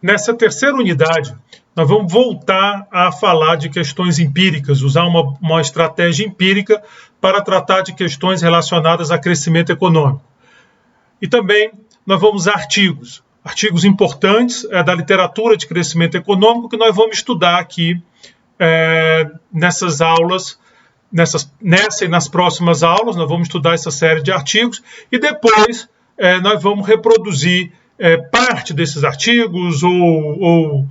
Nessa terceira unidade, nós vamos voltar a falar de questões empíricas, usar uma estratégia empírica para tratar de questões relacionadas a crescimento econômico. E também nós vamos usar artigos importantes da literatura de crescimento econômico que nós vamos estudar aqui nessas aulas, nessa e nas próximas aulas. Nós vamos estudar essa série de artigos e depois nós vamos reproduzir parte desses artigos ou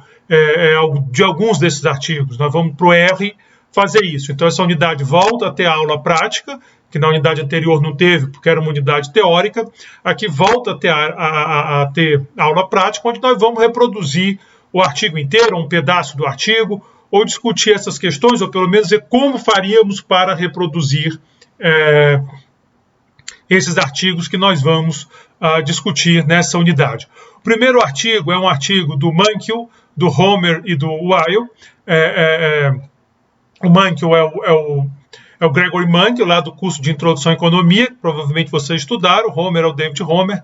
de alguns desses artigos. Nós vamos para o R fazer isso. Então, essa unidade volta a ter aula prática, que na unidade anterior não teve, porque era uma unidade teórica. Aqui volta a ter aula prática, onde nós vamos reproduzir o artigo inteiro, um pedaço do artigo, ou discutir essas questões, ou pelo menos ver como faríamos para reproduzir esses artigos que nós vamos discutir nessa unidade. O primeiro artigo é um artigo do Mankiw, do Homer e do Weil. O Mankiw é o Gregory Mankiw, lá do curso de Introdução à Economia, que provavelmente vocês estudaram. O Homer é o David Homer,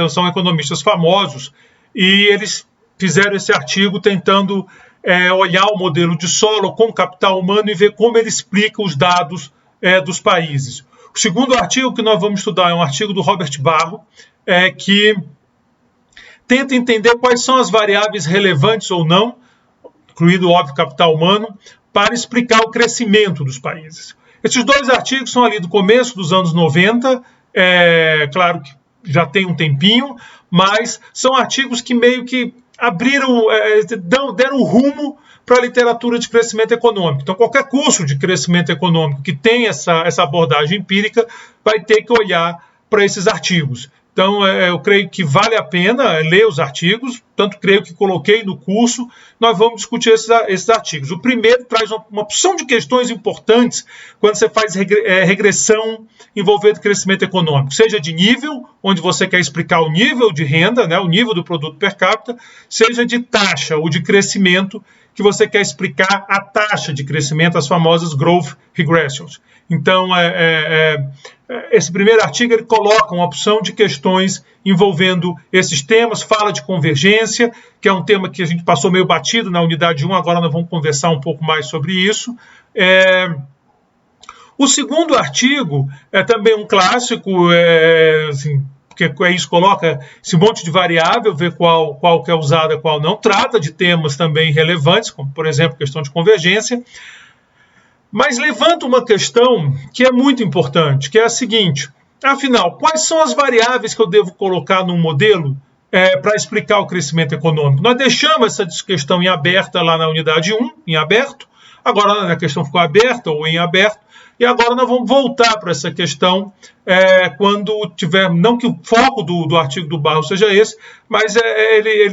são economistas famosos, e eles fizeram esse artigo tentando olhar o modelo de solo com capital humano e ver como ele explica os dados dos países. O segundo artigo que nós vamos estudar é um artigo do Robert Barro, que tenta entender quais são as variáveis relevantes ou não, incluído, óbvio, capital humano, para explicar o crescimento dos países. Esses dois artigos são ali do começo dos anos 90, claro que já tem um tempinho, mas são artigos que meio que abriram, deram rumo para a literatura de crescimento econômico. Então, qualquer curso de crescimento econômico que tem essa abordagem empírica vai ter que olhar para esses artigos. Então, eu creio que vale a pena ler os artigos, tanto creio que coloquei no curso. Nós vamos discutir esses artigos. O primeiro traz uma opção de questões importantes quando você faz regressão envolvendo crescimento econômico, seja de nível, onde você quer explicar o nível de renda, né, o nível do produto per capita, seja de taxa ou de crescimento, que você quer explicar a taxa de crescimento, as famosas growth regressions. Então, esse primeiro artigo ele coloca uma opção de questões envolvendo esses temas, fala de convergência, que é um tema que a gente passou meio batido na unidade 1, agora nós vamos conversar um pouco mais sobre isso. O segundo artigo é também um clássico, assim, porque isso coloca esse monte de variável, vê qual que é usada, qual não, trata de temas também relevantes, como, por exemplo, questão de convergência, mas levanta uma questão que é muito importante, que é a seguinte: afinal, quais são as variáveis que eu devo colocar num modelo para explicar o crescimento econômico? Nós deixamos essa questão em aberta lá na unidade 1, em aberto, agora a questão ficou aberta ou em aberto, e agora nós vamos voltar para essa questão quando tiver, não que o foco do artigo do Barro seja esse, mas ele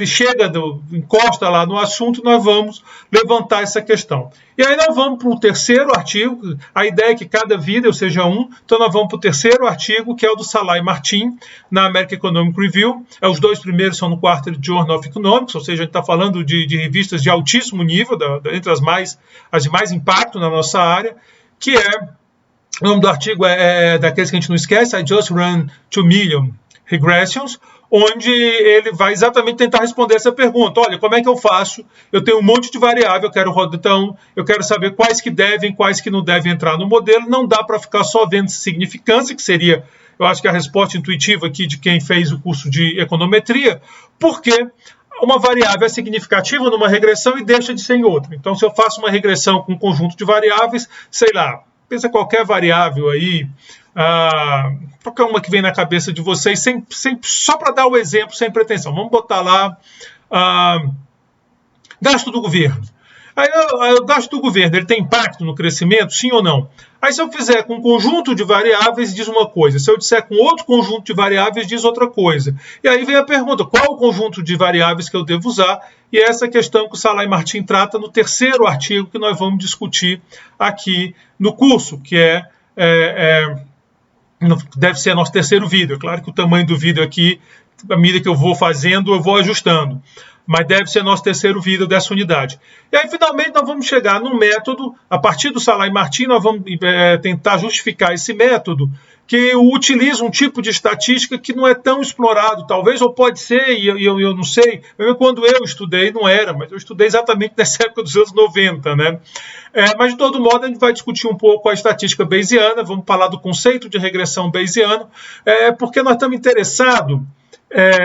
encosta lá no assunto, nós vamos levantar essa questão. E aí nós vamos para o terceiro artigo, a ideia é que cada vídeo seja um, então nós vamos para o terceiro artigo, que é o do Salah e Martin, na American Economic Review. Os dois primeiros são no Quarterly Journal of Economics, ou seja, a gente está falando de revistas de altíssimo nível, entre as de mais impacto na nossa área, que o nome do artigo é daqueles que a gente não esquece, I Just Run 2 Million Regressions, onde ele vai exatamente tentar responder essa pergunta. Olha, como é que eu faço? Eu tenho um monte de variável, eu quero saber quais que devem, quais que não devem entrar no modelo. Não dá para ficar só vendo significância, que seria, eu acho que a resposta intuitiva aqui de quem fez o curso de econometria, porque uma variável é significativa numa regressão e deixa de ser em outra. Então, se eu faço uma regressão com um conjunto de variáveis, sei lá, pensa qualquer variável aí, qualquer uma que vem na cabeça de vocês, só para dar o exemplo, sem pretensão. Vamos botar lá gasto do governo. Aí o gasto do governo, ele tem impacto no crescimento, sim ou não? Aí se eu fizer com um conjunto de variáveis, diz uma coisa. Se eu disser com outro conjunto de variáveis, diz outra coisa. E aí vem a pergunta, qual o conjunto de variáveis que eu devo usar? E é essa questão que o Salah e Martin trata no terceiro artigo que nós vamos discutir aqui no curso, que deve ser nosso terceiro vídeo. É claro que o tamanho do vídeo aqui, à medida que eu vou fazendo, eu vou ajustando. Mas deve ser nosso terceiro vídeo dessa unidade. E aí, finalmente, nós vamos chegar num método, a partir do Salah e Martin, nós vamos tentar justificar esse método, que utiliza um tipo de estatística que não é tão explorado, talvez, ou pode ser, e eu não sei. Quando eu estudei, não era, mas eu estudei exatamente nessa época dos anos 90, né? Mas, de todo modo, a gente vai discutir um pouco a estatística bayesiana, vamos falar do conceito de regressão bayesiano, porque nós estamos interessados.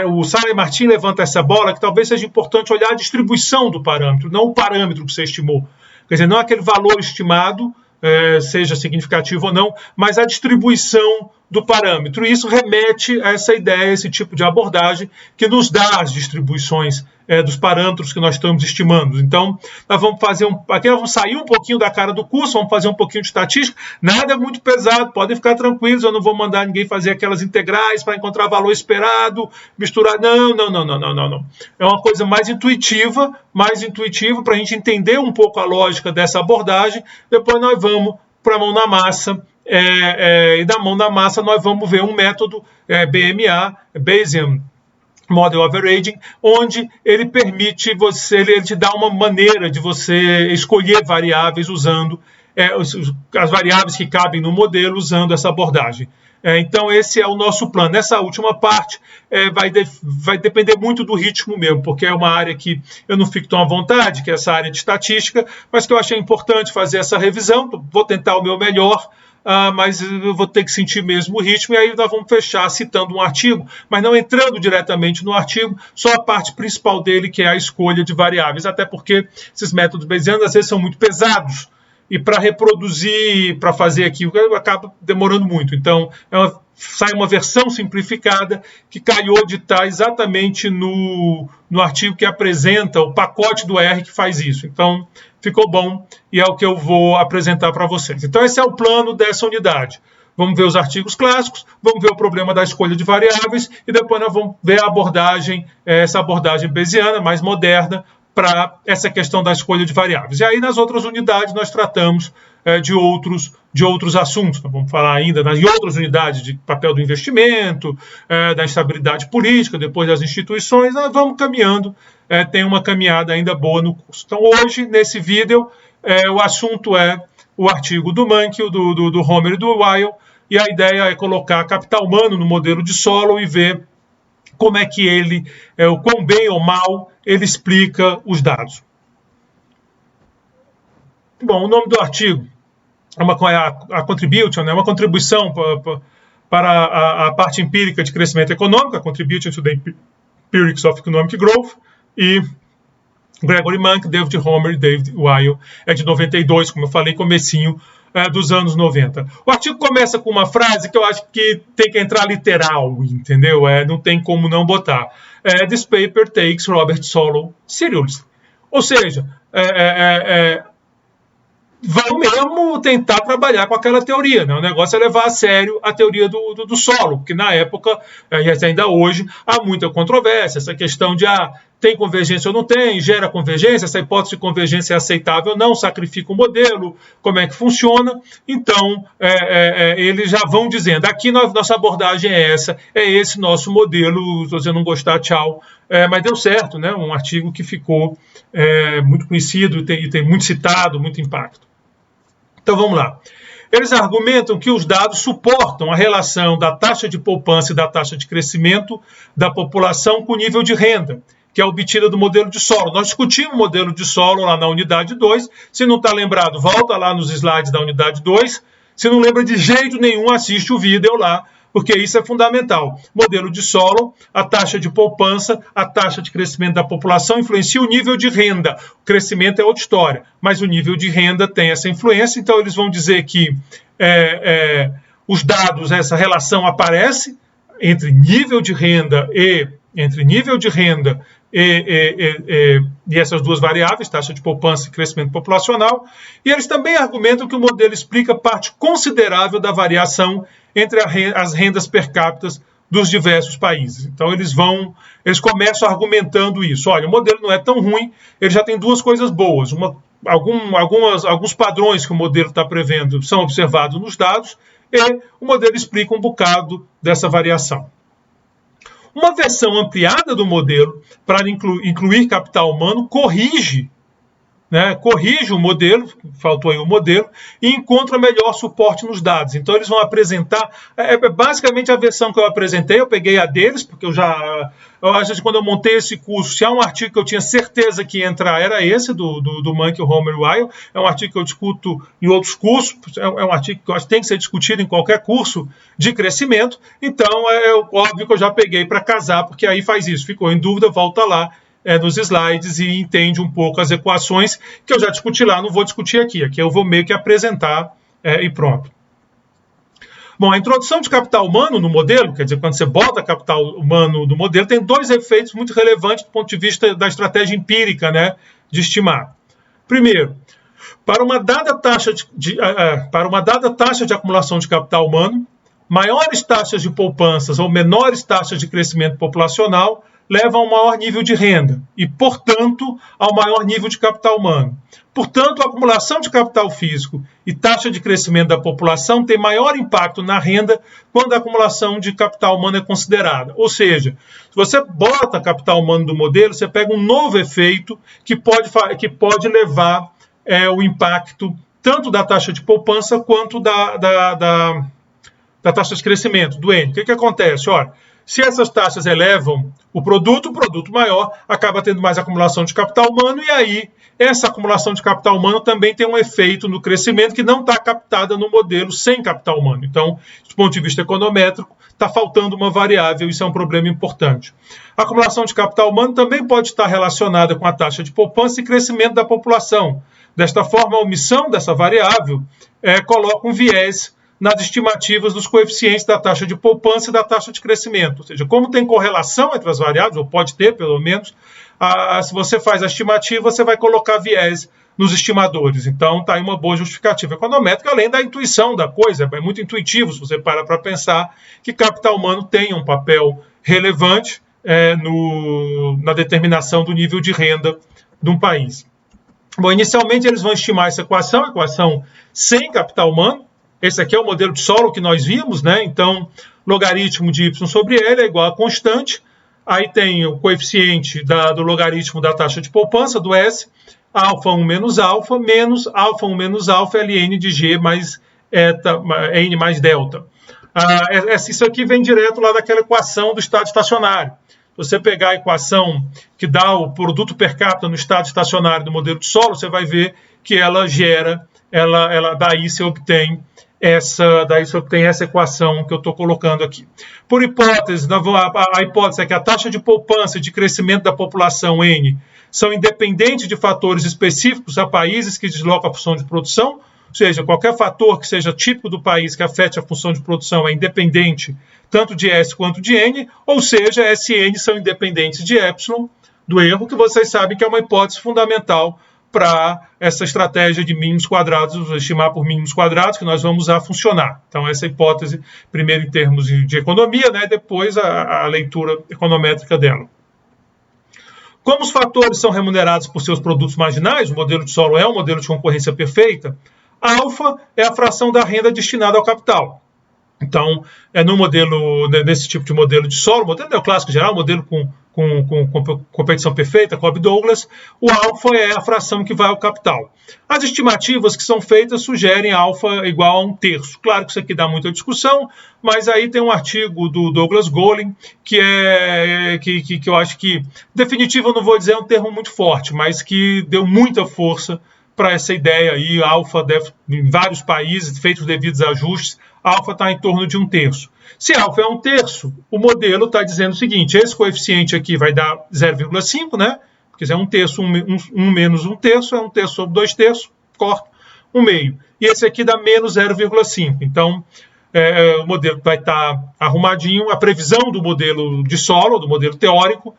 O Sala e Martin levanta essa bola, que talvez seja importante olhar a distribuição do parâmetro, não o parâmetro que você estimou. Quer dizer, não aquele valor estimado, seja significativo ou não, mas a distribuição do parâmetro. E isso remete a essa ideia, esse tipo de abordagem que nos dá as distribuições dos parâmetros que nós estamos estimando. Então, nós vamos fazer aqui nós vamos sair um pouquinho da cara do curso, vamos fazer um pouquinho de estatística, nada é muito pesado, podem ficar tranquilos, eu não vou mandar ninguém fazer aquelas integrais para encontrar valor esperado, misturar, não. É uma coisa mais intuitiva para a gente entender um pouco a lógica dessa abordagem, depois nós vamos para a mão na massa, e da mão na massa nós vamos ver um método BMA, Bayesian Model Averaging, onde ele permite ele te dá uma maneira de você escolher variáveis usando as variáveis que cabem no modelo usando essa abordagem. Então esse é o nosso plano. Nessa última parte vai depender muito do ritmo mesmo, porque é uma área que eu não fico tão à vontade, que é essa área de estatística, mas que eu achei importante fazer essa revisão, vou tentar o meu melhor, mas eu vou ter que sentir mesmo o ritmo, e aí nós vamos fechar citando um artigo, mas não entrando diretamente no artigo, só a parte principal dele, que é a escolha de variáveis, até porque esses métodos bayesianos às vezes são muito pesados, e para reproduzir, para fazer aqui, acaba demorando muito. Então, sai uma versão simplificada que calhou de estar exatamente no artigo que apresenta o pacote do R que faz isso. Então, ficou bom e é o que eu vou apresentar para vocês. Então, esse é o plano dessa unidade. Vamos ver os artigos clássicos, vamos ver o problema da escolha de variáveis e depois nós vamos ver a abordagem, essa abordagem bayesiana mais moderna, para essa questão da escolha de variáveis. E aí, nas outras unidades, nós tratamos de outros assuntos. Nós vamos falar ainda nas outras unidades de papel do investimento, da instabilidade política, depois das instituições. Nós vamos caminhando, tem uma caminhada ainda boa no curso. Então, hoje, nesse vídeo, o assunto é o artigo do Mankiw, do Homer e do Weil, e a ideia é colocar capital humano no modelo de Solow e ver como é que ele, o quão bem ou mal, ele explica os dados. Bom, o nome do artigo é a contribution, né, uma contribuição para a parte empírica de crescimento econômico, a contribution to the empirics of economic growth, e Gregory Mankiw, David Homer e David Weil, é de 92, como eu falei, comecinho dos anos 90. O artigo começa com uma frase que eu acho que tem que entrar literal, entendeu? Não tem como não botar. This paper takes Robert Solow seriously. Ou seja, vão mesmo tentar trabalhar com aquela teoria, né? O negócio é levar a sério a teoria do Solow, porque na época, e ainda hoje, há muita controvérsia, essa questão de tem convergência ou não tem, gera convergência, essa hipótese de convergência é aceitável ou não, sacrifica o modelo, como é que funciona. Então, eles já vão dizendo, aqui nossa abordagem é essa, é esse nosso modelo, se você não gostar, tchau. Mas deu certo, né? Um artigo que ficou muito conhecido e tem muito citado, muito impacto. Então, vamos lá. Eles argumentam que os dados suportam a relação da taxa de poupança e da taxa de crescimento da população com o nível de renda, que é obtida do modelo de Solow. Nós discutimos o modelo de Solow lá na unidade 2. Se não está lembrado, volta lá nos slides da unidade 2. Se não lembra de jeito nenhum, assiste o vídeo lá, porque isso é fundamental. Modelo de Solow, a taxa de poupança, a taxa de crescimento da população influencia o nível de renda. O crescimento é outra história, mas o nível de renda tem essa influência. Então, eles vão dizer que os dados, essa relação aparece entre nível de renda e essas duas variáveis, taxa de poupança e crescimento populacional, e eles também argumentam que o modelo explica parte considerável da variação entre as rendas per capita dos diversos países. Então eles começam argumentando isso. Olha, o modelo não é tão ruim, ele já tem duas coisas boas. Alguns padrões que o modelo está prevendo são observados nos dados, e o modelo explica um bocado dessa variação. Uma versão ampliada do modelo, para incluir capital humano, corrige né, corrige o modelo, faltou aí o modelo, e encontra melhor suporte nos dados. Então eles vão apresentar, basicamente a versão que eu apresentei, eu peguei a deles, porque eu acho que quando eu montei esse curso, se há um artigo que eu tinha certeza que ia entrar, era esse, do Monkey, Homer e Weil. É um artigo que eu discuto em outros cursos, é um artigo que eu acho que tem que ser discutido em qualquer curso de crescimento, então é óbvio que eu já peguei para casar, porque aí faz isso, ficou em dúvida, volta lá, nos slides e entende um pouco as equações que eu já discuti lá, não vou discutir aqui. Aqui eu vou meio que apresentar e pronto. Bom, a introdução de capital humano no modelo, quer dizer, quando você bota capital humano no modelo, tem dois efeitos muito relevantes do ponto de vista da estratégia empírica, né, de estimar. Primeiro, para uma dada taxa de acumulação de capital humano, maiores taxas de poupanças ou menores taxas de crescimento populacional levam a um maior nível de renda e, portanto, ao maior nível de capital humano. Portanto, a acumulação de capital físico e taxa de crescimento da população tem maior impacto na renda quando a acumulação de capital humano é considerada. Ou seja, se você bota capital humano do modelo, você pega um novo efeito que pode levar o impacto tanto da taxa de poupança quanto da taxa de crescimento, do N. O que acontece? Olha, se essas taxas elevam o produto maior acaba tendo mais acumulação de capital humano, e aí essa acumulação de capital humano também tem um efeito no crescimento que não está captada no modelo sem capital humano. Então, do ponto de vista econométrico, está faltando uma variável, isso é um problema importante. A acumulação de capital humano também pode estar relacionada com a taxa de poupança e crescimento da população. Desta forma, a omissão dessa variável coloca um viés nas estimativas dos coeficientes da taxa de poupança e da taxa de crescimento. Ou seja, como tem correlação entre as variáveis, ou pode ter pelo menos, se você faz a estimativa, você vai colocar viés nos estimadores. Então, está aí uma boa justificativa econométrica, além da intuição da coisa. É muito intuitivo se você para pensar que capital humano tem um papel relevante na determinação do nível de renda de um país. Bom, inicialmente eles vão estimar essa equação sem capital humano. Esse aqui é o modelo de Solow que nós vimos, né? Então, logaritmo de y sobre L é igual a constante. Aí tem o coeficiente do logaritmo da taxa de poupança, do S, α1 menos alfa, menos α1 menos alfa, Ln de G mais N mais delta. Isso aqui vem direto lá daquela equação do estado estacionário. Se você pegar a equação que dá o produto per capita no estado estacionário do modelo de Solow, você vai ver que ela gera, daí você obtém essa equação que eu estou colocando aqui. Por hipótese, a hipótese é que a taxa de poupança e de crescimento da população N são independentes de fatores específicos a países que deslocam a função de produção, ou seja, qualquer fator que seja típico do país que afete a função de produção é independente tanto de S quanto de N, ou seja, S e N são independentes de epsilon, do erro, que vocês sabem que é uma hipótese fundamental para essa estratégia de mínimos quadrados, estimar por mínimos quadrados, que nós vamos usar funcionar. Então, essa hipótese, primeiro em termos de economia, né, depois a leitura econométrica dela. Como os fatores são remunerados por seus produtos marginais, o modelo de Solow é um modelo de concorrência perfeita, alfa é a fração da renda destinada ao capital. Então, nesse tipo de modelo de Solow, modelo neoclássico geral, modelo com competição perfeita, Cobb-Douglas, o alfa é a fração que vai ao capital. As estimativas que são feitas sugerem alfa igual a 1/3. Claro que isso aqui dá muita discussão, mas aí tem um artigo do Douglas Golin, que eu acho que, definitivo eu não vou dizer, é um termo muito forte, mas que deu muita força para essa ideia aí. Alfa deve, em vários países, feitos os devidos ajustes, alfa está em torno de 1/3. Se alfa é 1/3, o modelo está dizendo o seguinte: esse coeficiente aqui vai dar 0,5, né? Porque se é 1/3, 1 menos 1/3, é 1/3 sobre 2/3, corta, 1/2. E esse aqui dá menos 0,5. Então, o modelo vai estar arrumadinho. A previsão do modelo de Solow, do modelo teórico,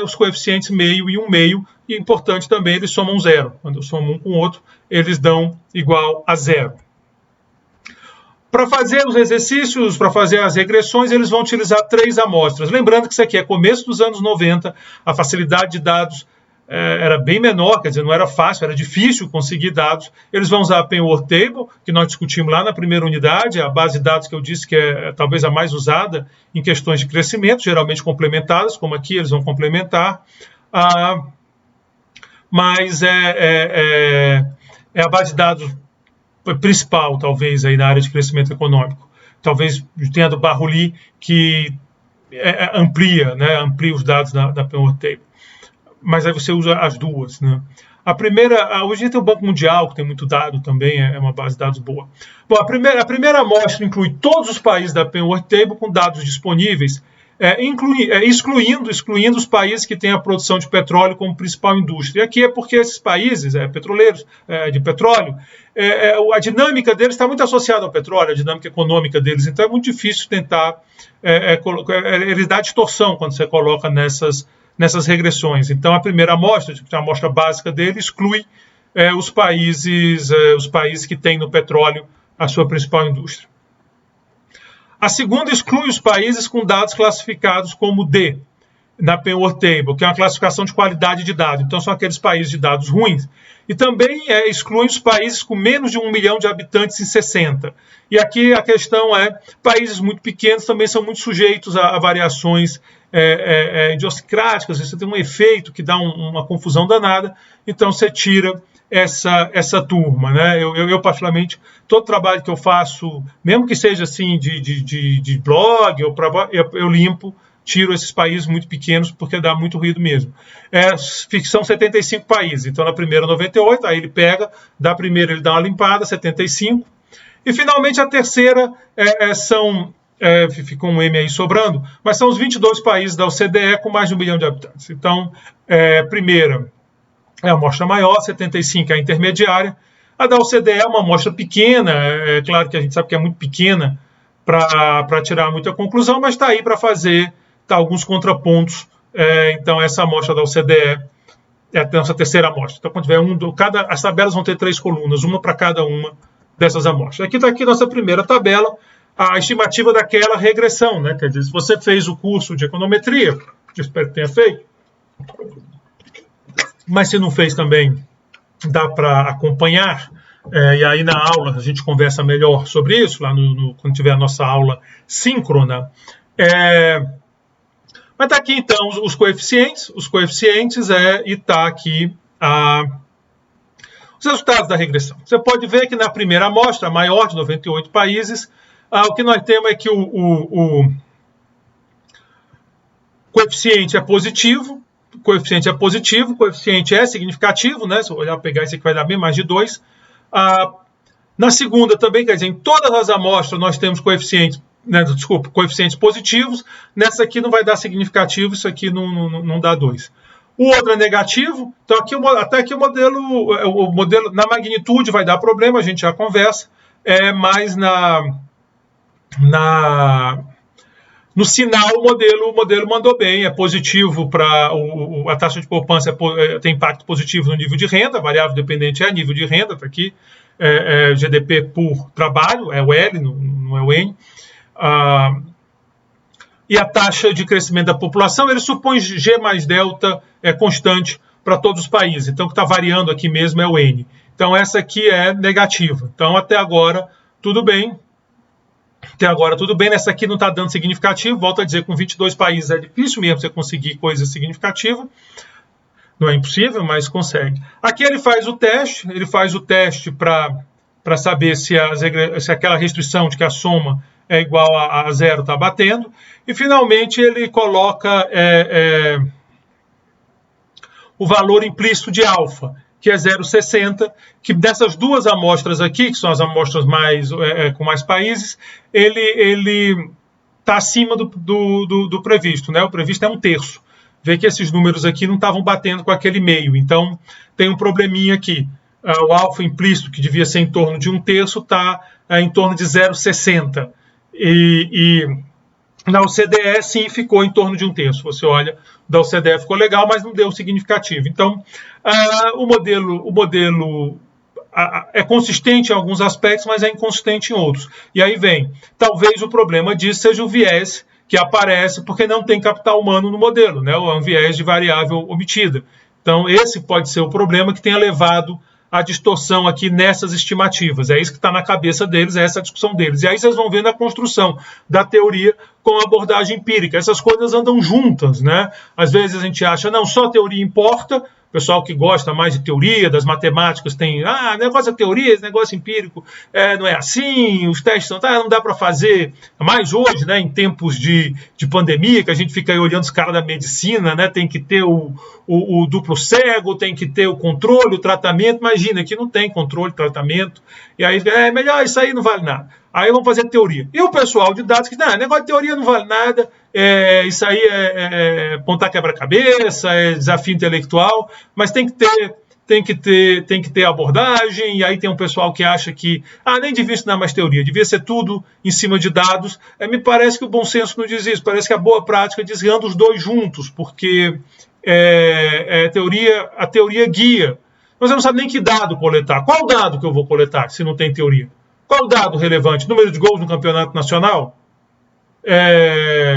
os coeficientes meio e 1/2, e importante também, eles somam 0. Quando eu somo um com o outro, eles dão igual a 0. Para fazer os exercícios, para fazer as regressões, eles vão utilizar 3 amostras. Lembrando que isso aqui é começo dos anos 90, a facilidade de dados era bem menor, quer dizer, não era fácil, era difícil conseguir dados. Eles vão usar a Penrose Table, que nós discutimos lá na primeira unidade, a base de dados que eu disse que é talvez a mais usada em questões de crescimento, geralmente complementadas, como aqui eles vão complementar. mas é a base de dados principal, talvez, aí na área de crescimento econômico. Talvez tenha do Barrouli, que amplia os dados da Penworth Table. Mas aí você usa as duas, né? A primeira, hoje tem o Banco Mundial, que tem muito dado também, é uma base de dados boa. Bom, a primeira amostra inclui todos os países da Penworth Table com dados disponíveis, excluindo os países que têm a produção de petróleo como principal indústria. E aqui é porque esses países petroleiros, de petróleo, a dinâmica deles está muito associada ao petróleo, a dinâmica econômica deles, então é muito difícil tentar ele dá distorção quando você coloca nessas regressões. Então, a primeira amostra, a amostra básica dele, exclui os países que têm no petróleo a sua principal indústria. A segunda exclui os países com dados classificados como D, na Penworth Table, que é uma classificação de qualidade de dados. Então, são aqueles países de dados ruins. E também exclui os países com menos de 1 milhão de habitantes em 60. E aqui a questão países muito pequenos também são muito sujeitos a variações idiosincráticas, você tem um efeito que dá uma confusão danada, então você tira essa turma, né? Eu particularmente, todo trabalho que eu faço, mesmo que seja assim de blog, eu limpo, tiro esses países muito pequenos, porque dá muito ruído mesmo. São 75 países, então na primeira 98, aí ele pega, da primeira ele dá uma limpada, 75, e finalmente a terceira ficou um M aí sobrando, mas são os 22 países da OCDE com mais de 1 milhão de habitantes. Então, primeira é a amostra maior, 75 é a intermediária. A da OCDE é uma amostra pequena, claro que a gente sabe que é muito pequena para tirar muita conclusão, mas está aí para fazer alguns contrapontos. Então, essa amostra da OCDE é a nossa terceira amostra. Então, quando tiver as tabelas vão ter 3 colunas, uma para cada uma dessas amostras. Aqui está nossa primeira tabela, a estimativa daquela regressão, né? Quer dizer, se você fez o curso de econometria, eu espero que tenha feito, mas se não fez também, dá para acompanhar, e aí na aula a gente conversa melhor sobre isso, lá quando tiver a nossa aula síncrona. Mas está aqui então os coeficientes e está aqui os resultados da regressão. Você pode ver que na primeira amostra, a maior de 98 países, o que nós temos é que o coeficiente é positivo, o coeficiente é significativo, né? Se eu olhar, pegar esse aqui vai dar bem mais de 2. Na segunda também, quer dizer, em todas as amostras nós temos coeficientes positivos, nessa aqui não vai dar significativo, isso aqui não dá 2. O outro é negativo, então até aqui o modelo na magnitude vai dar problema, a gente já conversa, mas no sinal o modelo mandou bem, é positivo para a taxa de poupança, tem impacto positivo no nível de renda, a variável dependente é nível de renda, está aqui, GDP por trabalho, é o L, não é o N. E a taxa de crescimento da população, ele supõe G mais delta constante para todos os países, então o que está variando aqui mesmo é o N. Então essa aqui é negativa, então até agora tudo bem. Nessa aqui não está dando significativo, volto a dizer, com 22 países é difícil mesmo você conseguir coisa significativa, não é impossível, mas consegue. Aqui ele faz o teste para saber se aquela restrição de que a soma é igual a 0 está batendo, e finalmente ele coloca o valor implícito de alfa, que é 0,60, que dessas duas amostras aqui, que são as amostras com mais países, ele está acima do previsto, né? O previsto é 1/3. Vê que esses números aqui não estavam batendo com aquele meio, então tem um probleminha aqui. O alfa implícito, que devia ser em torno de 1/3, está em torno de 0,60. E na OCDE, sim, ficou em torno de 1/3. Você olha, da OCDE ficou legal, mas não deu significativo. Então, o modelo é consistente em alguns aspectos, mas é inconsistente em outros. E aí vem, talvez o problema disso seja o viés que aparece porque não tem capital humano no modelo, né? É um viés de variável omitida. Então, esse pode ser o problema que tenha levado a distorção aqui nessas estimativas. É isso que está na cabeça deles, é essa a discussão deles. E aí vocês vão ver na construção da teoria com a abordagem empírica. Essas coisas andam juntas, né? Às vezes a gente acha, não, só a teoria importa, pessoal que gosta mais de teoria, das matemáticas, tem, negócio é teoria, esse negócio empírico não é assim, os testes não dá para fazer. Mais hoje, né, em tempos de pandemia, que a gente fica aí olhando os caras da medicina, né, tem que ter o duplo cego, tem que ter o controle, o tratamento. Imagina, aqui não tem controle, tratamento, e aí melhor, isso aí não vale nada. Aí vamos fazer teoria. E o pessoal de dados que, negócio de teoria não vale nada, isso aí é pontar quebra-cabeça, é desafio intelectual, mas tem que ter abordagem, e aí tem um pessoal que acha que nem devia ensinar mais teoria, devia ser tudo em cima de dados. Me parece que o bom senso não diz isso, parece que a boa prática diz que anda os dois juntos, porque a teoria guia. Mas você não sabe nem que dado coletar. Qual dado que eu vou coletar se não tem teoria? Qual o dado relevante? Número de gols no campeonato nacional?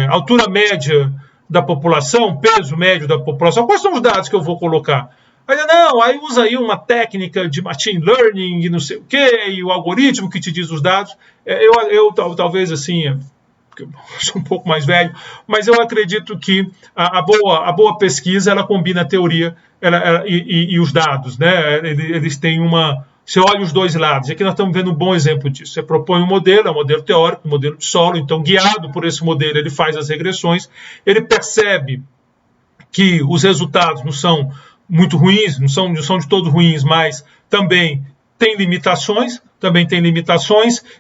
Altura média da população? Peso médio da população? Quais são os dados que eu vou colocar? Aí usa aí uma técnica de machine learning e não sei o quê, e o algoritmo que te diz os dados. Eu talvez assim, eu sou um pouco mais velho, mas eu acredito que a boa pesquisa, ela combina a teoria e os dados, né? Eles têm uma... Você olha os dois lados, e aqui nós estamos vendo um bom exemplo disso. Você propõe um modelo, é um modelo teórico, um modelo de solo, então, guiado por esse modelo, ele faz as regressões, ele percebe que os resultados não são muito ruins, não são de todo ruins, mas também tem limitações,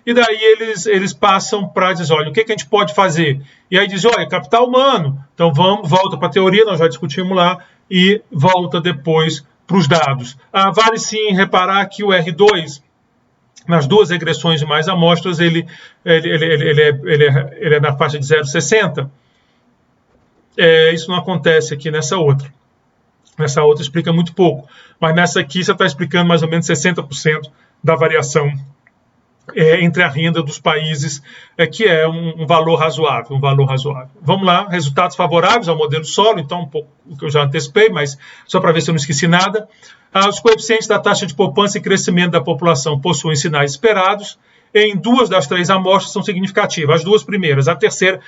e daí eles passam para dizer, olha, o que a gente pode fazer? E aí dizem, olha, capital humano, então volta para a teoria, nós já discutimos lá, e volta depois para os dados. Vale sim reparar que o R2, nas duas regressões de mais amostras, ele é na faixa de 0,60. Isso não acontece aqui nessa outra. Nessa outra explica muito pouco. Mas nessa aqui você está explicando mais ou menos 60% da variação entre a renda dos países, que é um valor razoável, Vamos lá, resultados favoráveis ao modelo solo, então um pouco o que eu já antecipei, mas só para ver se eu não esqueci nada. Os coeficientes da taxa de poupança e crescimento da população possuem sinais esperados. Em 2 das 3 amostras são significativas, as 2 primeiras. A terceira,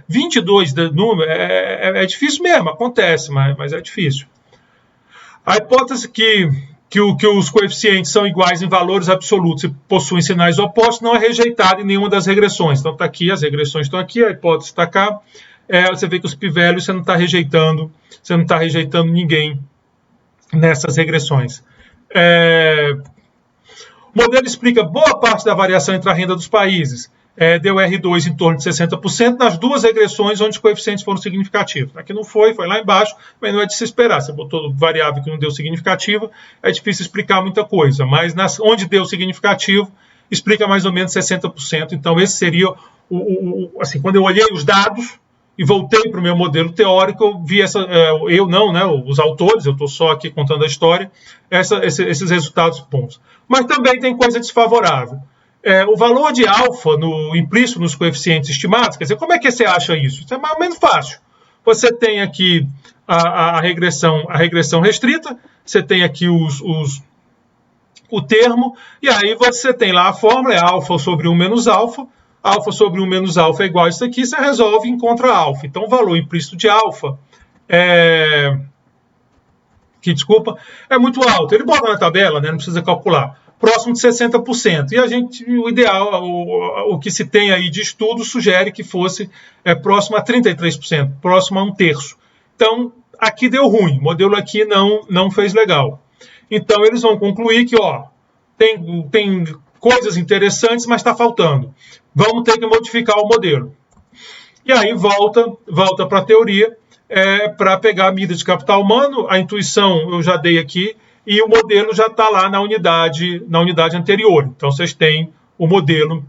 22 de número, é difícil mesmo, acontece, mas é difícil. A hipótese que os coeficientes são iguais em valores absolutos e possuem sinais opostos não é rejeitada em nenhuma das regressões. Então está aqui, as regressões estão aqui, a hipótese está cá. Você vê que os p-values você não está rejeitando ninguém nessas regressões. O modelo explica boa parte da variação entre a renda dos países. Deu R2 em torno de 60% nas 2 regressões onde os coeficientes foram significativos. Aqui não foi lá embaixo, mas não é de se esperar. Você botou variável que não deu significativa, é difícil explicar muita coisa. Mas onde deu significativo, explica mais ou menos 60%. Então esse seria, assim, quando eu olhei os dados e voltei para o meu modelo teórico, eu vi os autores, eu estou só aqui contando a história, esses resultados bons. Mas também tem coisa desfavorável. O valor de alfa implícito nos coeficientes estimados, quer dizer, como é que você acha isso? Isso é mais ou menos fácil. Você tem aqui a regressão restrita, você tem aqui o termo, e aí você tem lá a fórmula, é alfa sobre 1 menos alfa sobre 1 menos alfa é igual a isso aqui, você resolve e encontra alfa. Então o valor implícito de alfa é muito alto. Ele bota na tabela, né, não precisa calcular. Próximo de 60%. E o ideal, o que se tem aí de estudo, sugere que fosse próximo a 33%, próximo a 1/3. Então, aqui deu ruim, o modelo aqui não fez legal. Então, eles vão concluir que tem coisas interessantes, mas está faltando. Vamos ter que modificar o modelo. E aí volta para a teoria, para pegar a medida de capital humano, a intuição eu já dei aqui, e o modelo já está lá na unidade anterior. Então, vocês têm o modelo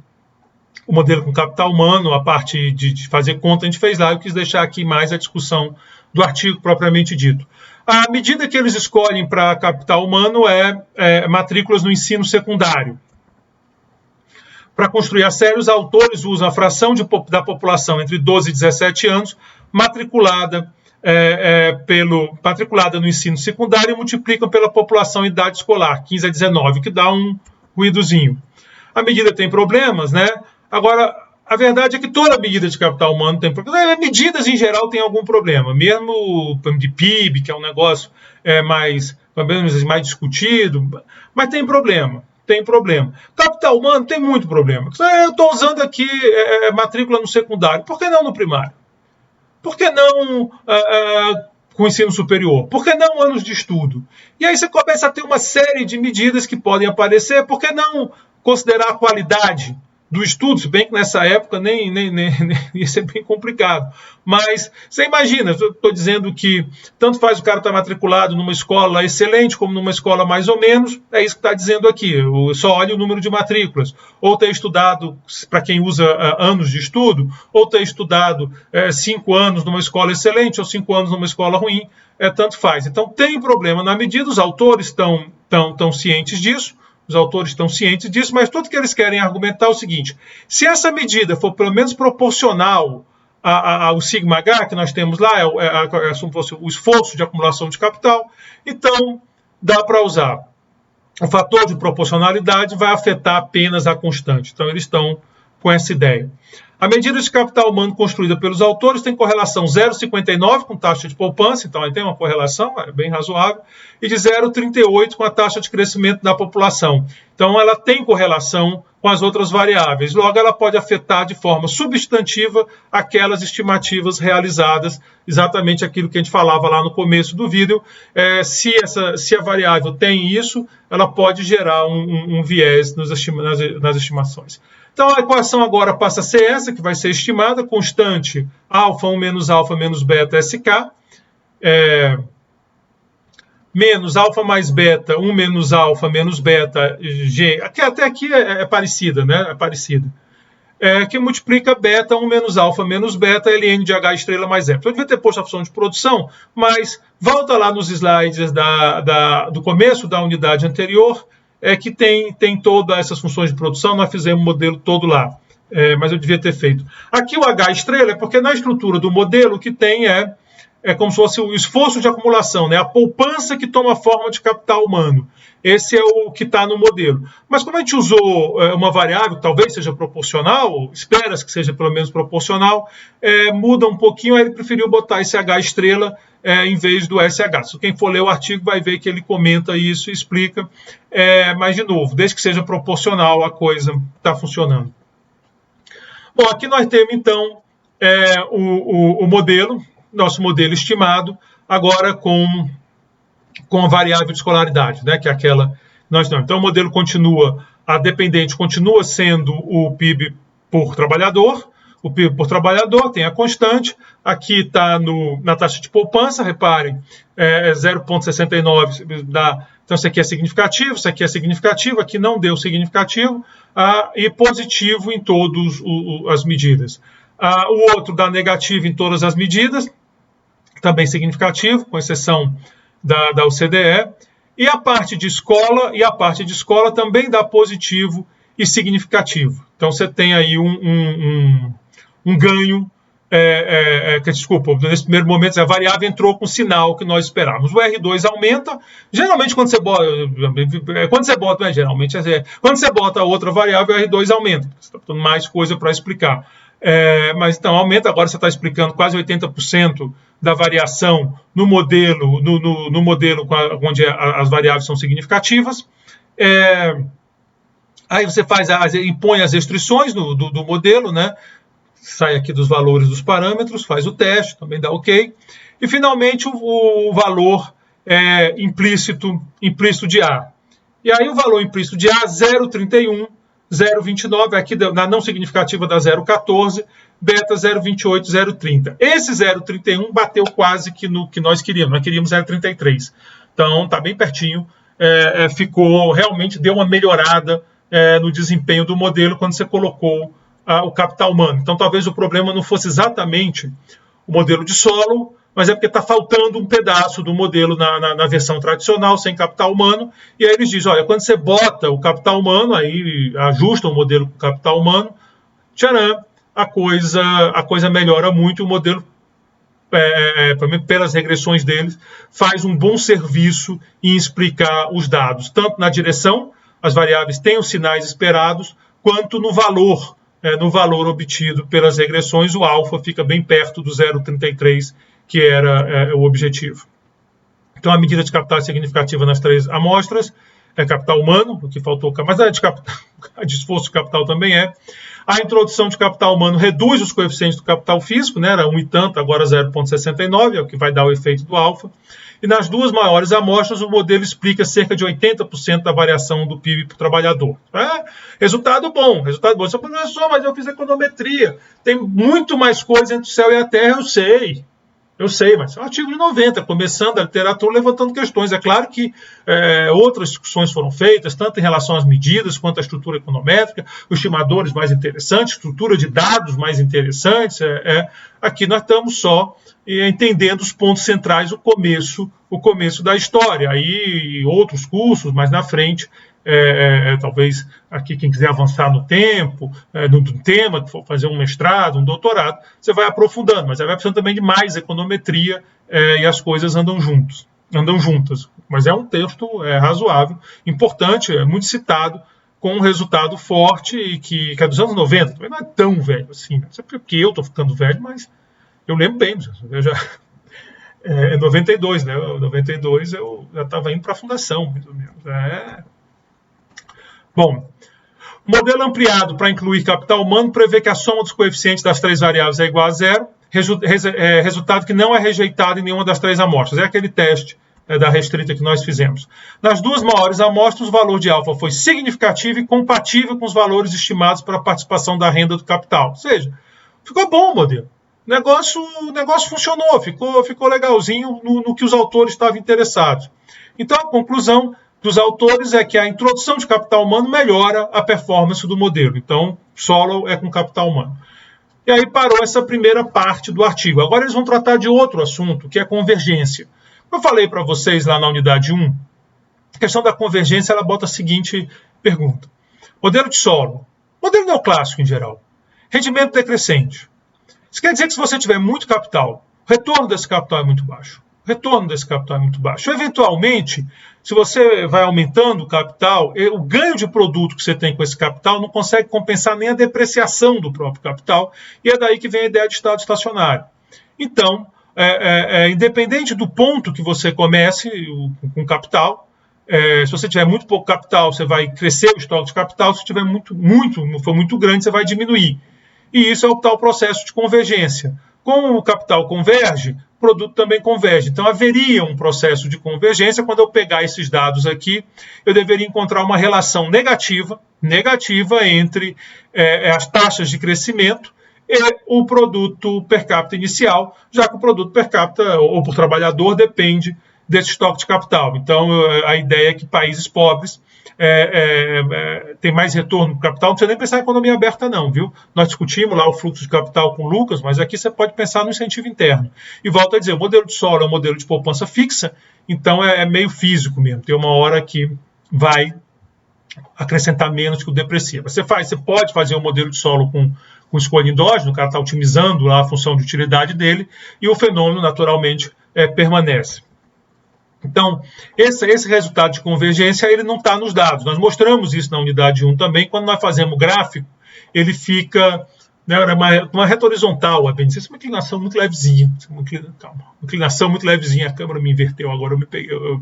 com capital humano, a parte de fazer conta a gente fez lá, eu quis deixar aqui mais a discussão do artigo propriamente dito. A medida que eles escolhem para capital humano é matrículas no ensino secundário. Para construir a série, os autores usam a fração da população entre 12 e 17 anos, matriculada no ensino secundário, e multiplicam pela população em idade escolar, 15 a 19, que dá um ruídozinho. A medida tem problemas, né? Agora, A verdade é que toda medida de capital humano tem problema. Medidas, em geral, têm algum problema. Mesmo de PIB, que é um negócio mais discutido, mas tem problema. Tem problema. Capital humano tem muito problema. Eu estou usando aqui matrícula no secundário. Por que não no primário? Por que não com ensino superior? Por que não anos de estudo? E aí você começa a ter uma série de medidas que podem aparecer. Por que não considerar a qualidade do estudo, se bem que nessa época nem ia ser bem complicado. Mas você imagina, eu estou dizendo que tanto faz o cara estar matriculado numa escola excelente como numa escola mais ou menos, é isso que está dizendo aqui, só olha o número de matrículas. Ou ter estudado, para quem usa anos de estudo, ou ter estudado 5 anos numa escola excelente ou 5 anos numa escola ruim, tanto faz. Então tem problema na medida, os autores estão cientes disso, os autores estão cientes disso, mas tudo que eles querem argumentar é o seguinte: se essa medida for pelo menos proporcional ao sigma H que nós temos lá, o esforço de acumulação de capital, então dá para usar. O fator de proporcionalidade vai afetar apenas a constante. Então eles estão com essa ideia. A medida de capital humano construída pelos autores tem correlação 0,59 com taxa de poupança, então aí tem uma correlação bem razoável, e de 0,38 com a taxa de crescimento da população. Então ela tem correlação com as outras variáveis, logo ela pode afetar de forma substantiva aquelas estimativas realizadas, exatamente aquilo que a gente falava lá no começo do vídeo. Se a variável tem isso, ela pode gerar um viés nas estimações. Então a equação agora passa a ser essa, que vai ser estimada, constante alfa 1 menos alfa menos beta SK, menos alfa mais beta 1 menos alfa menos beta G, até aqui é parecida, né? É parecida. Que multiplica beta 1 menos alfa menos beta ln de H estrela mais E. Eu devia ter posto a função de produção, mas volta lá nos slides do começo da unidade anterior, que tem todas essas funções de produção, nós fizemos o modelo todo lá, mas eu devia ter feito. Aqui o H estrela é porque na estrutura do modelo o que tem como se fosse o esforço de acumulação, né? A poupança que toma forma de capital humano. Esse é o que está no modelo. Mas como a gente usou uma variável, talvez seja proporcional, espera-se que seja pelo menos proporcional, muda um pouquinho, aí ele preferiu botar esse H estrela em vez do SH. Se quem for ler o artigo vai ver que ele comenta isso e explica. Mas, de novo, desde que seja proporcional, a coisa está funcionando. Bom, aqui nós temos, então, o modelo, nosso modelo estimado, agora com a variável de escolaridade, né, que é aquela que nós temos. Então, o modelo continua, a dependente continua sendo o PIB por trabalhador. O PIB por trabalhador tem a constante, aqui está na taxa de poupança, reparem, 0,69 dá. Então, isso aqui é significativo, isso aqui é significativo, aqui não deu significativo, e positivo em todas as medidas. O outro dá negativo em todas as medidas, também significativo, com exceção da OCDE. E a parte de escola também dá positivo e significativo. Então, você tem aí um ganho, desculpa, nesse primeiro momento a variável entrou com o sinal que nós esperávamos. O R2 aumenta, geralmente quando você bota, geralmente quando você bota a outra variável, o R2 aumenta, você está botando mais coisa para explicar. Mas então aumenta, agora você está explicando quase 80% da variação no modelo, no modelo onde as variáveis são significativas. Aí você impõe as restrições do modelo, né? Sai aqui dos valores dos parâmetros, faz o teste, também dá ok. E, finalmente, o valor implícito de A. E aí o valor implícito de A, 0,31, 0,29, aqui na não significativa dá 0,14, beta 0,28, 0,30. Esse 0,31 bateu quase que no que nós queríamos 0,33. Então, está bem pertinho, realmente deu uma melhorada no desempenho do modelo quando você colocou o capital humano. Então, talvez o problema não fosse exatamente o modelo de solo, mas é porque está faltando um pedaço do modelo na versão tradicional, sem capital humano, e aí eles dizem, olha, quando você bota o capital humano, aí ajusta o modelo com o capital humano, tcharam, a coisa melhora muito, o modelo, pelas regressões deles, faz um bom serviço em explicar os dados, tanto na direção, as variáveis têm os sinais esperados, quanto no valor no valor obtido pelas regressões, o alfa fica bem perto do 0,33, que era o objetivo. Então, a medida de capital é significativa nas 3 amostras, é capital humano, o que faltou, mas a de esforço de capital também é. A introdução de capital humano reduz os coeficientes do capital físico, né, era 1 e tanto, agora 0,69, é o que vai dar o efeito do alfa. E nas 2 maiores amostras, o modelo explica cerca de 80% da variação do PIB por trabalhador. Resultado bom, resultado bom. Professor, mas eu fiz econometria, tem muito mais coisa entre o céu e a terra, eu sei, mas é um artigo de 90, começando a literatura, levantando questões. É claro que outras discussões foram feitas, tanto em relação às medidas, quanto à estrutura econométrica, os estimadores mais interessantes, estrutura de dados mais interessantes. Aqui nós estamos só entendendo os pontos centrais, o começo da história. Aí outros cursos mais na frente, talvez aqui quem quiser avançar no tempo, no tema, que for fazer um mestrado, um doutorado, você vai aprofundando, mas aí vai precisando também de mais econometria e as coisas andam juntas. Mas é um texto razoável, importante, muito citado, com um resultado forte e que é dos anos 90, também não é tão velho assim, não sei porque eu estou ficando velho, mas eu lembro bem, é 92, né? 92 eu já estava indo para a fundação, mais ou menos. Bom, modelo ampliado para incluir capital humano prevê que a soma dos coeficientes das 3 variáveis é igual a 0, resultado que não é rejeitado em nenhuma das 3 amostras. É aquele teste da restrita que nós fizemos. Nas 2 maiores amostras, o valor de alfa foi significativo e compatível com os valores estimados para a participação da renda do capital. Ou seja, ficou bom o modelo. O negócio funcionou, ficou legalzinho no que os autores estavam interessados. Então, a conclusão dos autores é que a introdução de capital humano melhora a performance do modelo. Então, Solow é com capital humano. E aí parou essa primeira parte do artigo. Agora eles vão tratar de outro assunto, que é convergência. Como eu falei para vocês lá na unidade 1, a questão da convergência, ela bota a seguinte pergunta. Modelo de Solow, modelo neoclássico em geral, rendimento decrescente. Isso quer dizer que se você tiver muito capital, o retorno desse capital é muito baixo. Eventualmente, se você vai aumentando o capital, o ganho de produto que você tem com esse capital não consegue compensar nem a depreciação do próprio capital, e é daí que vem a ideia de estado estacionário. Então, independente do ponto que você comece com capital, se você tiver muito pouco capital, você vai crescer o estoque de capital, se tiver for muito grande, você vai diminuir. E isso é o tal processo de convergência. Como o capital converge, o produto também converge. Então, haveria um processo de convergência. Quando eu pegar esses dados aqui, eu deveria encontrar uma relação negativa entre as taxas de crescimento e o produto per capita inicial, já que o produto per capita, ou por trabalhador, depende desse estoque de capital. Então, a ideia é que países pobres tem mais retorno do capital, não precisa nem pensar em economia aberta não, viu? Nós discutimos lá o fluxo de capital com o Lucas, mas aqui você pode pensar no incentivo interno. E volto a dizer, o modelo de Solow é um modelo de poupança fixa, então é meio físico mesmo, tem uma hora que vai acrescentar menos que o deprecia. Você pode fazer um modelo de Solow com escolha endógena, o cara está otimizando lá a função de utilidade dele, e o fenômeno naturalmente permanece. Então, esse resultado de convergência ele não está nos dados. Nós mostramos isso na unidade 1 também. Quando nós fazemos o gráfico, ele fica uma reta horizontal, uma inclinação muito levezinha. Uma inclinação muito levezinha. A câmera me inverteu agora,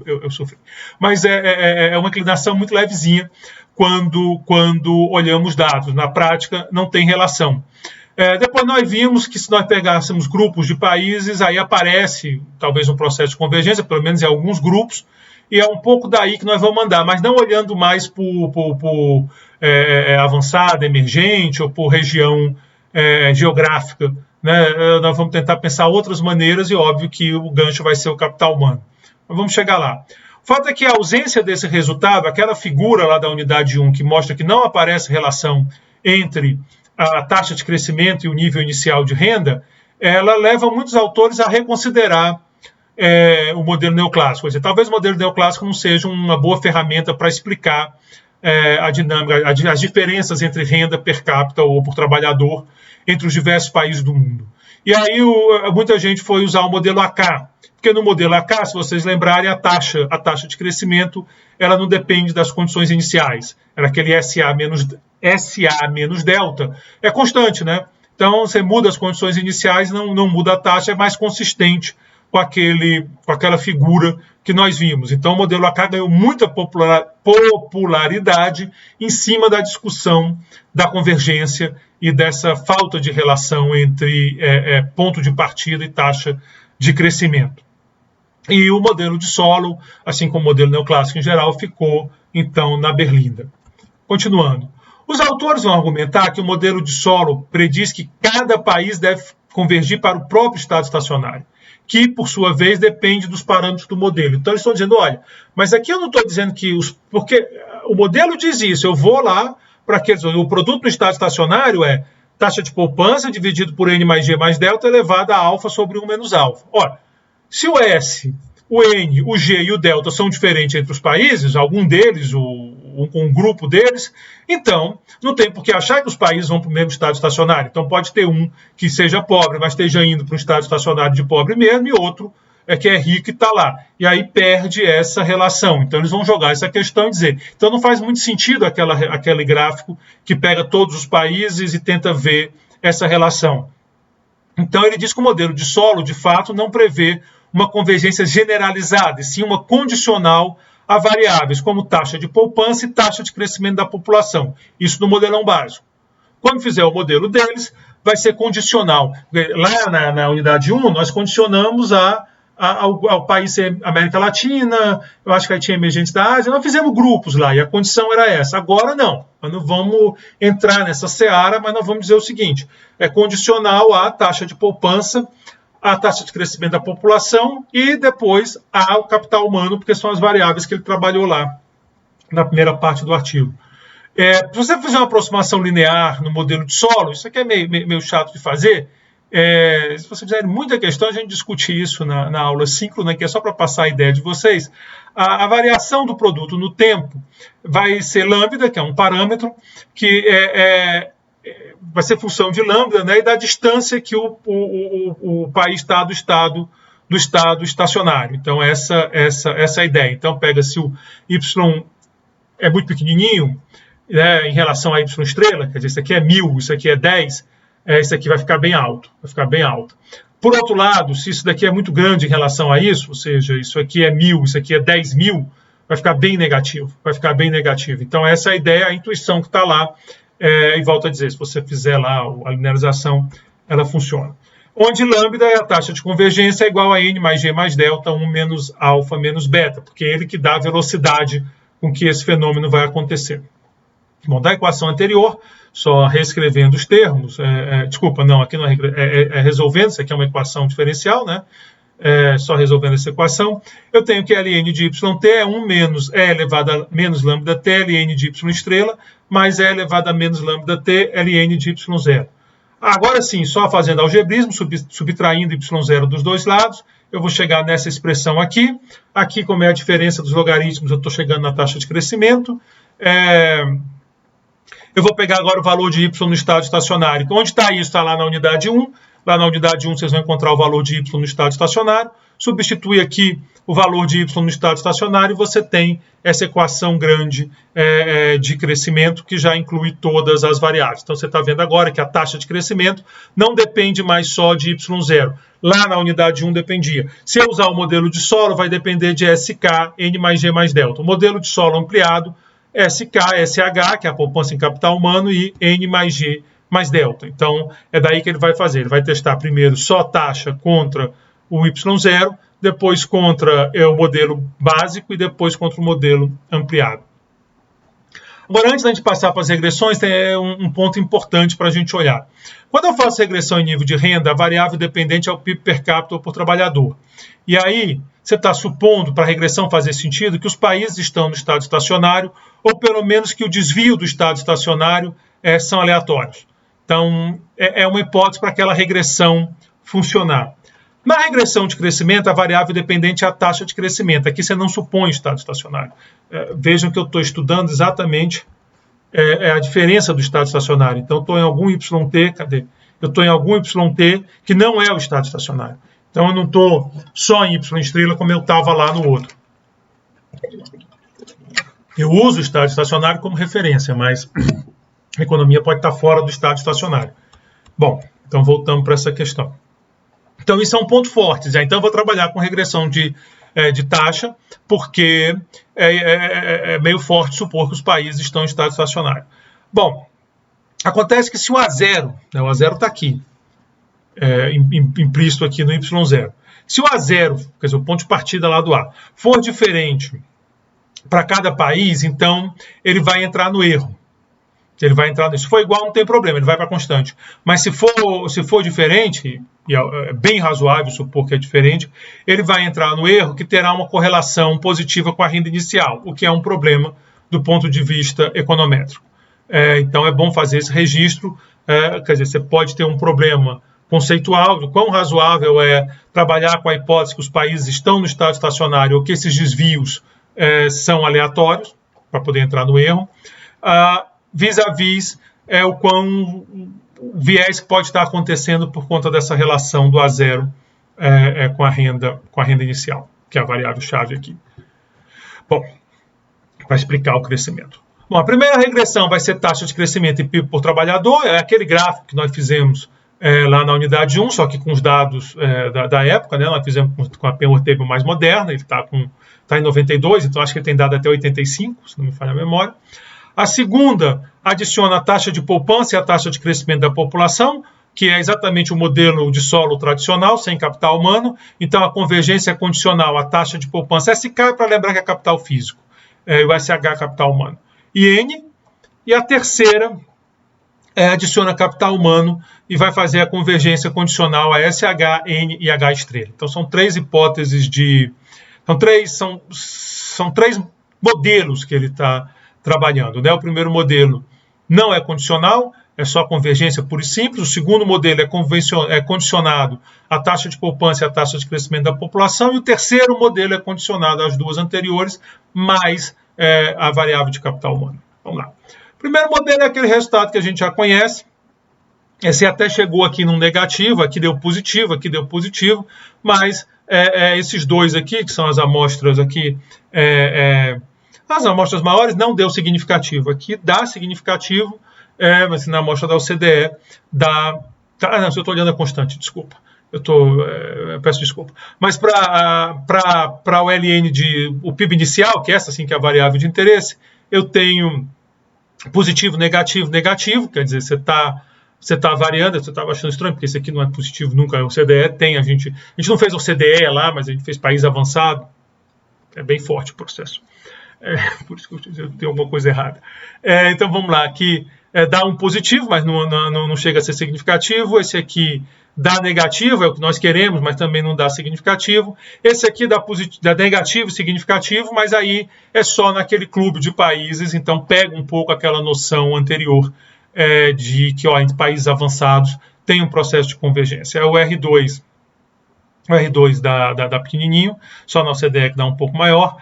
eu sofri. Mas é uma inclinação muito levezinha quando olhamos dados. Na prática, não tem relação. Depois nós vimos que se nós pegássemos grupos de países, aí aparece talvez um processo de convergência, pelo menos em alguns grupos, e é um pouco daí que nós vamos andar, mas não olhando mais por avançada, emergente, ou por região geográfica. Né? Nós vamos tentar pensar outras maneiras e óbvio que o gancho vai ser o capital humano. Mas vamos chegar lá. O fato é que a ausência desse resultado, aquela figura lá da unidade 1 que mostra que não aparece relação entre a taxa de crescimento e o nível inicial de renda, ela leva muitos autores a reconsiderar o modelo neoclássico. Quer dizer, talvez o modelo neoclássico não seja uma boa ferramenta para explicar a dinâmica, as diferenças entre renda per capita ou por trabalhador entre os diversos países do mundo. E aí muita gente foi usar o modelo AK, porque no modelo AK, se vocês lembrarem, a taxa de crescimento ela não depende das condições iniciais. Era aquele SA menos delta, é constante, né? Então você muda as condições iniciais, não muda a taxa, é mais consistente com aquela figura que nós vimos. Então o modelo AK ganhou muita popularidade em cima da discussão da convergência e dessa falta de relação entre ponto de partida e taxa de crescimento. E o modelo de solo, assim como o modelo neoclássico em geral, ficou então na berlinda. Continuando. Os autores vão argumentar que o modelo de solo prediz que cada país deve convergir para o próprio estado estacionário, que, por sua vez, depende dos parâmetros do modelo. Então, eles estão dizendo, olha, mas aqui eu não estou dizendo que... Porque o modelo diz isso, eu vou lá para aqueles... O produto no estado estacionário é taxa de poupança dividido por N mais G mais delta elevado a alfa sobre 1 menos alfa. Ora, se o S, o N, o G e o delta são diferentes entre os países, algum deles, um grupo deles, então não tem por que achar que os países vão para o mesmo estado estacionário. Então pode ter um que seja pobre, mas esteja indo para um estado estacionário de pobre mesmo, e outro que é rico e está lá. E aí perde essa relação. Então eles vão jogar essa questão e dizer, então não faz muito sentido aquele gráfico que pega todos os países e tenta ver essa relação. Então ele diz que o modelo de solo, de fato, não prevê uma convergência generalizada, e sim uma condicional a variáveis como taxa de poupança e taxa de crescimento da população. Isso no modelão básico. Quando fizer o modelo deles, vai ser condicional. Lá na unidade 1, nós condicionamos ao país ser América Latina, eu acho que aí tinha emergentes da Ásia, nós fizemos grupos lá, e a condição era essa. Agora não, nós não vamos entrar nessa seara, mas nós vamos dizer o seguinte, é condicional à taxa de poupança, a taxa de crescimento da população e depois ao capital humano, porque são as variáveis que ele trabalhou lá na primeira parte do artigo. Se você fizer uma aproximação linear no modelo de solo, isso aqui é meio chato de fazer, se você fizer muita questão, a gente discute isso na aula síncrona, que é só para passar a ideia de vocês. A variação do produto no tempo vai ser lambda, que é um parâmetro, que vai ser função de lambda, né, e da distância que o país está do estado estacionário. Então, essa é a ideia. Então, pega-se o y é muito pequenininho, né, em relação a y estrela, quer dizer, isso aqui é 1000, isso aqui é 10, isso aqui vai ficar bem alto. Por outro lado, se isso daqui é muito grande em relação a isso, ou seja, isso aqui é 1000, isso aqui é 10.000, vai ficar bem negativo. Então, essa é a ideia, a intuição que está lá. E volto a dizer, se você fizer lá a linearização, ela funciona. Onde lambda é a taxa de convergência igual a N mais G mais delta, 1 menos alfa menos beta, porque é ele que dá a velocidade com que esse fenômeno vai acontecer. Bom, da equação anterior, só reescrevendo os termos, desculpa, não, aqui não é resolvendo, isso aqui é uma equação diferencial, né? Só resolvendo essa equação, eu tenho que Ln de yt é 1 menos E elevado a menos lambda t Ln de y estrela, mais E elevado a menos lambda t Ln de y0. Agora sim, só fazendo algebrismo, subtraindo y0 dos dois lados, eu vou chegar nessa expressão aqui. Aqui, como é a diferença dos logaritmos, eu estou chegando na taxa de crescimento. Eu vou pegar agora o valor de y no estado estacionário. Onde está isso? Está lá na unidade 1. Lá na unidade 1 vocês vão encontrar o valor de y no estado estacionário. Substitui aqui o valor de y no estado estacionário e você tem essa equação grande de crescimento que já inclui todas as variáveis. Então você está vendo agora que a taxa de crescimento não depende mais só de y0. Lá na unidade 1 dependia. Se eu usar o modelo de solo, vai depender de SK, N mais G mais delta. O modelo de solo ampliado, SK, SH, que é a poupança em capital humano, e N mais G mais delta. Então, é daí que ele vai fazer. Ele vai testar primeiro só taxa contra o y0, depois contra o modelo básico e depois contra o modelo ampliado. Agora, antes da gente passar para as regressões, tem um ponto importante para a gente olhar. Quando eu faço regressão em nível de renda, a variável dependente é o PIB per capita por trabalhador. E aí, você está supondo, para a regressão fazer sentido, que os países estão no estado estacionário, ou pelo menos que o desvio do estado estacionário são aleatórios. Então, é uma hipótese para aquela regressão funcionar. Na regressão de crescimento, a variável dependente é a taxa de crescimento. Aqui você não supõe estado estacionário. Vejam que eu estou estudando exatamente a diferença do estado estacionário. Então, estou em algum YT, cadê? eu estou em algum YT que não é o estado estacionário. Então eu não estou só em Y estrela como eu estava lá no outro. Eu uso o estado estacionário como referência, mas a economia pode estar fora do estado estacionário. Bom, então voltamos para essa questão. Então isso é um ponto forte. Então eu vou trabalhar com regressão de taxa, porque é meio forte supor que os países estão em estado estacionário. Bom, acontece que se o A0, né, o A0 está aqui, implícito aqui no Y0. Se o A0, quer dizer, o ponto de partida lá do A, for diferente para cada país, então ele vai entrar no erro. Ele vai entrar nisso. Se for igual, não tem problema, ele vai para constante. Mas se for diferente, e é bem razoável supor que é diferente, ele vai entrar no erro que terá uma correlação positiva com a renda inicial, o que é um problema do ponto de vista econométrico. Então é bom fazer esse registro, quer dizer, você pode ter um problema conceitual do quão razoável é trabalhar com a hipótese que os países estão no estado estacionário ou que esses desvios são aleatórios, para poder entrar no erro, vis-à-vis o quão viés que pode estar acontecendo por conta dessa relação do A0 com a renda inicial, que é a variável-chave aqui. Bom, para explicar o crescimento. Bom, a primeira regressão vai ser taxa de crescimento em PIB por trabalhador, é aquele gráfico que nós fizemos lá na unidade 1, só que com os dados da época, né? Nós fizemos com a PEN-Ortega mais moderna, ele está em 92, então acho que ele tem dado até 85, se não me falha a memória. A segunda adiciona a taxa de poupança e a taxa de crescimento da população, que é exatamente o modelo de solo tradicional, sem capital humano. Então, a convergência é condicional à taxa de poupança SK, para lembrar que é capital físico, e o SH é capital humano. E N, e a terceira adiciona capital humano e vai fazer a convergência condicional a SH, N e H estrela. Então, são três hipóteses são três modelos que ele está trabalhando, né? O primeiro modelo não é condicional, é só convergência pura e simples. O segundo modelo é condicionado à taxa de poupança e à taxa de crescimento da população. E o terceiro modelo é condicionado às duas anteriores, mais a variável de capital humano. Vamos lá. O primeiro modelo é aquele resultado que a gente já conhece. Esse até chegou aqui num negativo, aqui deu positivo, mas esses dois aqui, que são as amostras aqui, as amostras maiores, não deu significativo. Aqui dá significativo, mas na amostra da OCDE dá... eu estou olhando a constante, desculpa. Peço desculpa. Mas para o LN o PIB inicial, que é essa sim que é a variável de interesse, eu tenho positivo, negativo, quer dizer, você está variando, você estava achando estranho, porque esse aqui não é positivo nunca, a OCDE tem, a gente não fez OCDE lá, mas a gente fez país avançado, é bem forte o processo. Por isso que eu tenho alguma coisa errada. Então vamos lá, aqui dá um positivo, mas não chega a ser significativo. Esse aqui dá negativo, é o que nós queremos, mas também não dá significativo. Esse aqui dá negativo e significativo, mas aí é só naquele clube de países, então pega um pouco aquela noção anterior de que entre países avançados tem um processo de convergência. É o R2 da pequenininho, só na OCDE que dá um pouco maior,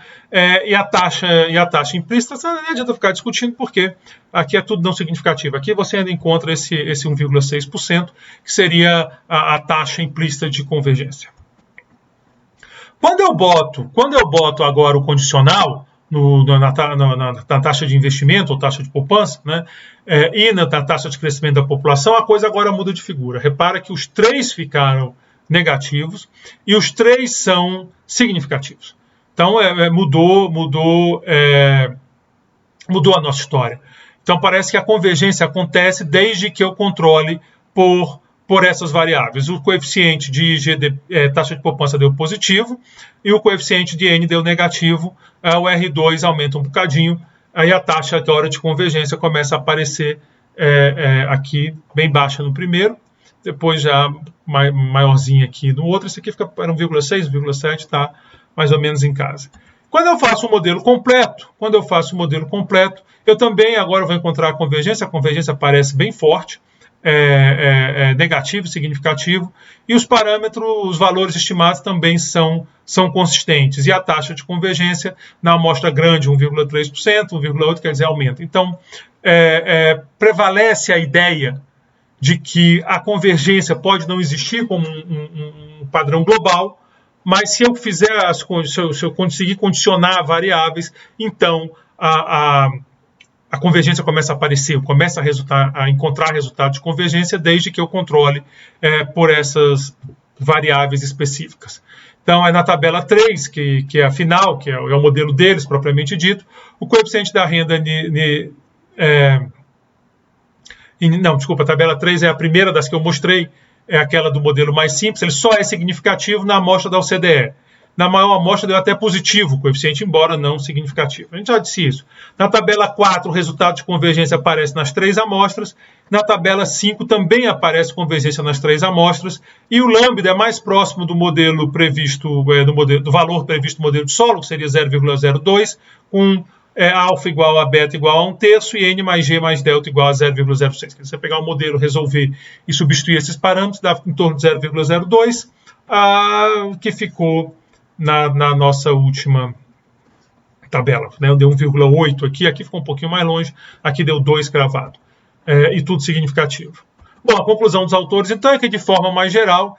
e a taxa implícita, não adianta ficar discutindo, porque aqui é tudo não significativo. Aqui você ainda encontra esse 1,6%, que seria a taxa implícita de convergência. Quando eu boto agora o condicional na taxa de investimento ou taxa de poupança, né, e na taxa de crescimento da população, a coisa agora muda de figura. Repara que os três ficaram negativos e os três são significativos. Então mudou a nossa história. Então parece que a convergência acontece desde que eu controle por essas variáveis. O coeficiente de taxa de poupança deu positivo e o coeficiente de N deu negativo. O R2 aumenta um bocadinho, aí a taxa agora de convergência começa a aparecer aqui bem baixa no primeiro, depois já maiorzinha aqui no outro. Esse aqui fica para 1,6, 1,7, está mais ou menos em casa. Quando eu faço o modelo completo, eu também agora vou encontrar a convergência aparece bem forte, negativo, significativo, e os parâmetros, os valores estimados também são consistentes, e a taxa de convergência na amostra grande 1,3%, 1,8% quer dizer aumenta. Então prevalece a ideia de que a convergência pode não existir como um padrão global, mas se eu se eu conseguir condicionar variáveis, então a convergência começa a aparecer, começa a encontrar resultados de convergência desde que eu controle por essas variáveis específicas. Então, é na tabela 3, que é a final, que é o modelo deles, propriamente dito, o coeficiente da renda... Não, desculpa, a tabela 3 é a primeira das que eu mostrei, é aquela do modelo mais simples, ele só é significativo na amostra da OCDE. Na maior amostra deu até positivo o coeficiente, embora não significativo. A gente já disse isso. Na tabela 4, o resultado de convergência aparece nas 3 amostras. Na tabela 5 também aparece convergência nas 3 amostras. E o lambda é mais próximo do modelo previsto, do valor previsto no modelo de solo, que seria 0,02, com alfa igual a beta igual a 1/3 e n mais g mais delta igual a 0,06. Se você pegar o modelo, resolver e substituir esses parâmetros, dá em torno de 0,02, que ficou na nossa última tabela. Né? Deu 1,8 aqui ficou um pouquinho mais longe, aqui deu 2 cravado. E tudo significativo. Bom, a conclusão dos autores, então, é que, de forma mais geral,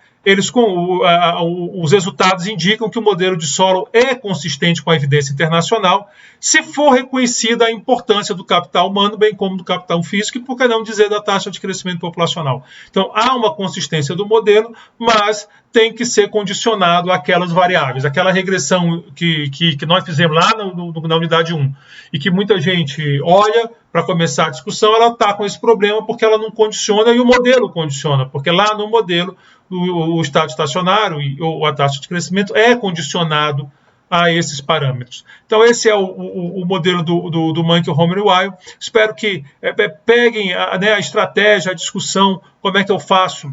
os resultados indicam que o modelo de solo é consistente com a evidência internacional, se for reconhecida a importância do capital humano, bem como do capital físico, e por que não dizer da taxa de crescimento populacional. Então, há uma consistência do modelo, mas tem que ser condicionado àquelas variáveis. Aquela regressão que nós fizemos lá na unidade 1, e que muita gente olha para começar a discussão, ela está com esse problema porque ela não condiciona e o modelo condiciona, porque lá no modelo o estado estacionário ou a taxa de crescimento é condicionado a esses parâmetros. Então, esse é o modelo do Monkey, Homer e Weil. Espero que peguem a estratégia, a discussão, como é que eu faço.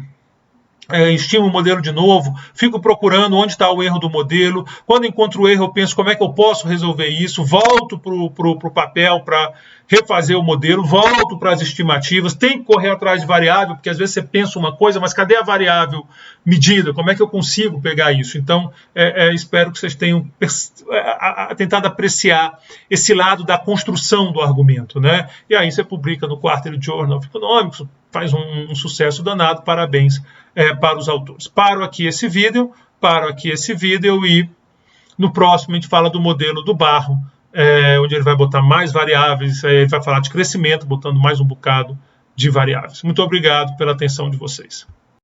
Estimo o modelo de novo, fico procurando onde está o erro do modelo. Quando encontro o erro, eu penso como é que eu posso resolver isso, volto para o papel para refazer o modelo, volto para as estimativas, tem que correr atrás de variável, porque às vezes você pensa uma coisa, mas cadê a variável medida? Como é que eu consigo pegar isso? Então, espero que vocês tenham tentado apreciar esse lado da construção do argumento, né? E aí você publica no Quarterly Journal of Economics, faz um sucesso danado, parabéns para os autores. Paro aqui esse vídeo e no próximo a gente fala do modelo do Barro, onde ele vai botar mais variáveis, ele vai falar de crescimento, botando mais um bocado de variáveis. Muito obrigado pela atenção de vocês.